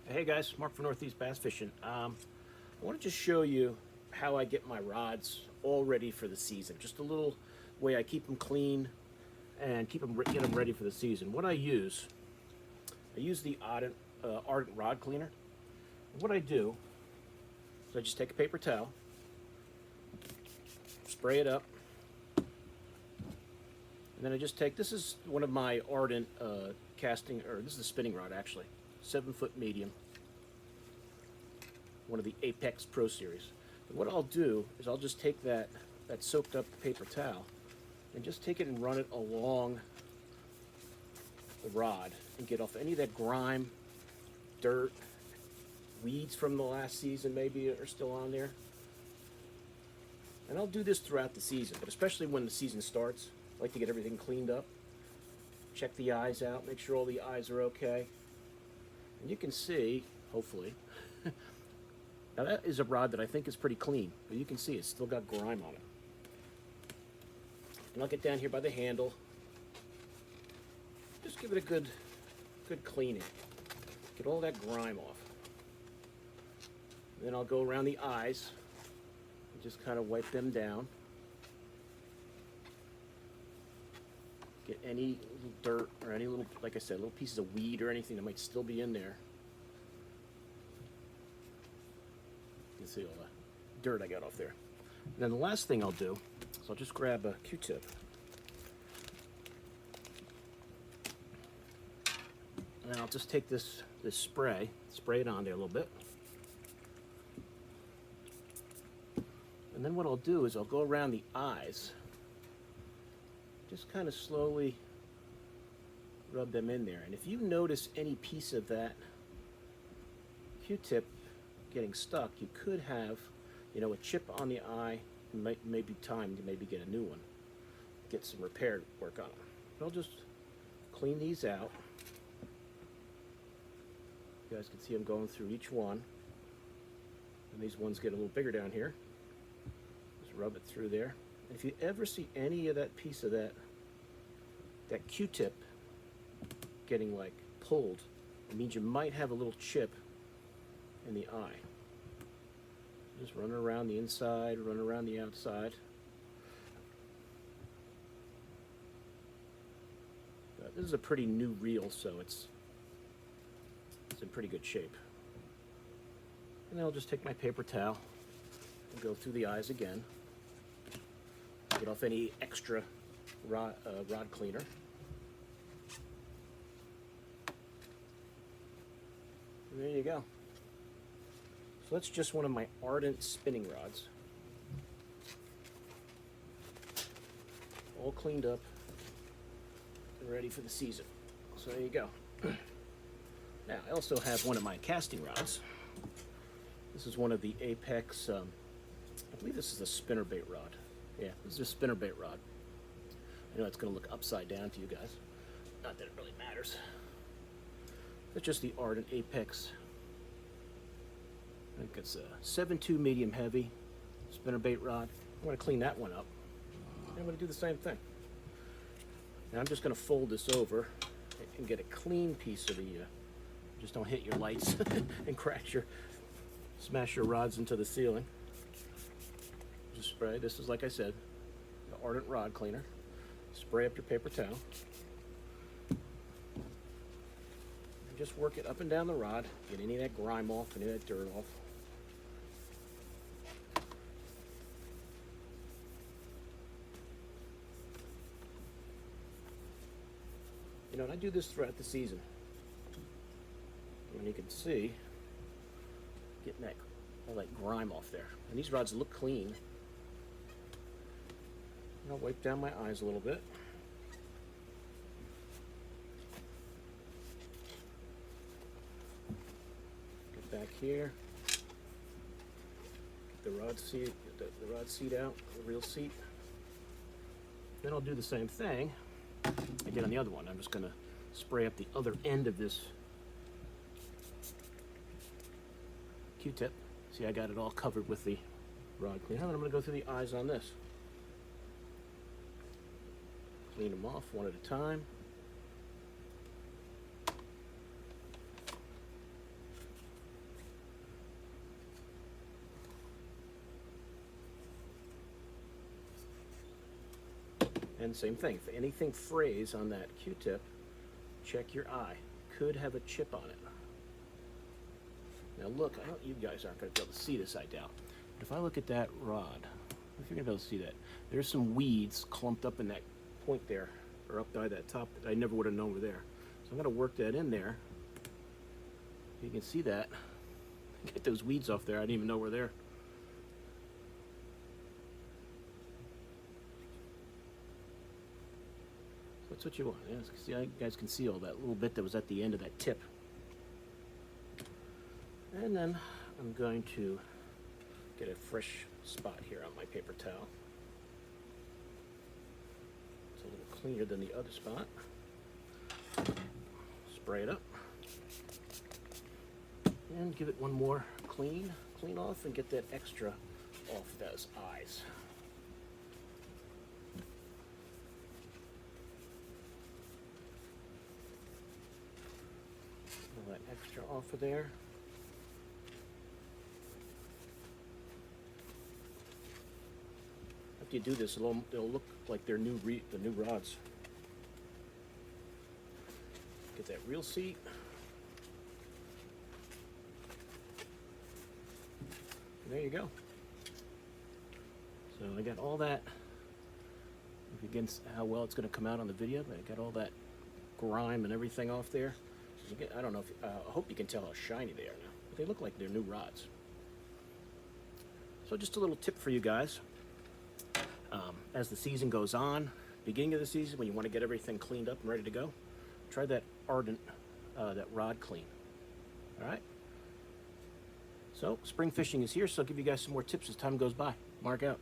Hey guys, Mark from Northeast Bass Fishing. I want to just show you how I get my rods all ready for the season. Just a little way I keep them clean and get them ready for the season. What I use the Ardent rod cleaner. And what I do is I just take a paper towel, spray it up, and then I just take, this is one of my Ardent casting, or this is a spinning rod actually, 7-foot medium, one of the Apex Pro Series. And what I'll do is I'll just take that soaked up paper towel and just take it and run it along the rod and get off any of that grime, dirt, weeds from the last season maybe are still on there. And I'll do this throughout the season, but especially when the season starts, I like to get everything cleaned up, check the eyes out, make sure all the eyes are okay. And you can see, hopefully, now that is a rod that I think is pretty clean, but you can see it's still got grime on it. And I'll get down here by the handle, just give it a good cleaning, get all that grime off. Then I'll go around the eyes and just kind of wipe them down. Get any little dirt or any little, like I said, little pieces of weed or anything that might still be in there. You can see all the dirt I got off there. And then the last thing I'll do is I'll just grab a Q-tip. And then I'll just take this spray it on there a little bit. And then what I'll do is I'll go around the eyes, just kind of slowly rub them in there. And if you notice any piece of that Q-tip getting stuck, you could have, a chip on the eye. It may be time to maybe get a new one, get some repair work on them. But I'll just clean these out. You guys can see I'm going through each one. And these ones get a little bigger down here. Just rub it through there. And if you ever see any of that piece of that Q-tip getting like pulled, it means you might have a little chip in the eye. Just run around the inside, run around the outside. This is a pretty new reel, so it's in pretty good shape. And then I'll just take my paper towel and go through the eyes again. Get off any extra rod cleaner. And there you go. So that's just one of my Ardent spinning rods. All cleaned up and ready for the season. So there you go. Now, I also have one of my casting rods. This is one of the Apex, I believe this is a spinnerbait rod. Yeah, this is a spinnerbait rod. I know it's going to look upside down to you guys. Not that it really matters. It's just the Ardent Apex. I think it's a 7.2 medium heavy spinnerbait rod. I'm going to clean that one up. And I'm going to do the same thing. Now I'm just going to fold this over and get a clean piece of the, just don't hit your lights and smash your rods into the ceiling. Just spray. This is, like I said, the Ardent rod cleaner. Spray up your paper towel. And just work it up and down the rod. Get any of that grime off, any of that dirt off. And I do this throughout the season. And you can see, getting all that grime off there. And these rods look clean. And I'll wipe down my eyes a little bit. Get back here. Get the rod seat, get the rod seat out, the reel seat. Then I'll do the same thing I did on the other one. I'm just going to spray up the other end of this Q-tip. See, I got it all covered with the rod cleaner. And I'm going to go through the eyes on this. Clean them off one at a time. And same thing, if anything frays on that Q-tip, check your eye. Could have a chip on it. Now look, you guys aren't going to be able to see this, I doubt. But if I look at that rod, if you're going to be able to see that, there's some weeds clumped up in that point there, or up by that top that I never would have known were there. So I'm going to work that in there. You can see that. Get those weeds off there, I didn't even know were there. So that's what you want. Yeah, see, you guys can see all that little bit that was at the end of that tip. And then I'm going to get a fresh spot here on my paper towel. It's a little cleaner than the other spot. Spray it up. And give it one more clean off and get that extra off those eyes. All that extra off of there. After you do this, they'll look like they're the new rods. Get that reel seat. There you go. So I got all that. Against how well it's going to come out on the video, but I got all that grime and everything off there. I don't know if I hope you can tell how shiny they are now. But they look like they're new rods. So just a little tip for you guys. As the season goes on, beginning of the season, when you want to get everything cleaned up and ready to go, try that Ardent, that rod clean. All right. So spring fishing is here, so I'll give you guys some more tips as time goes by. Mark out.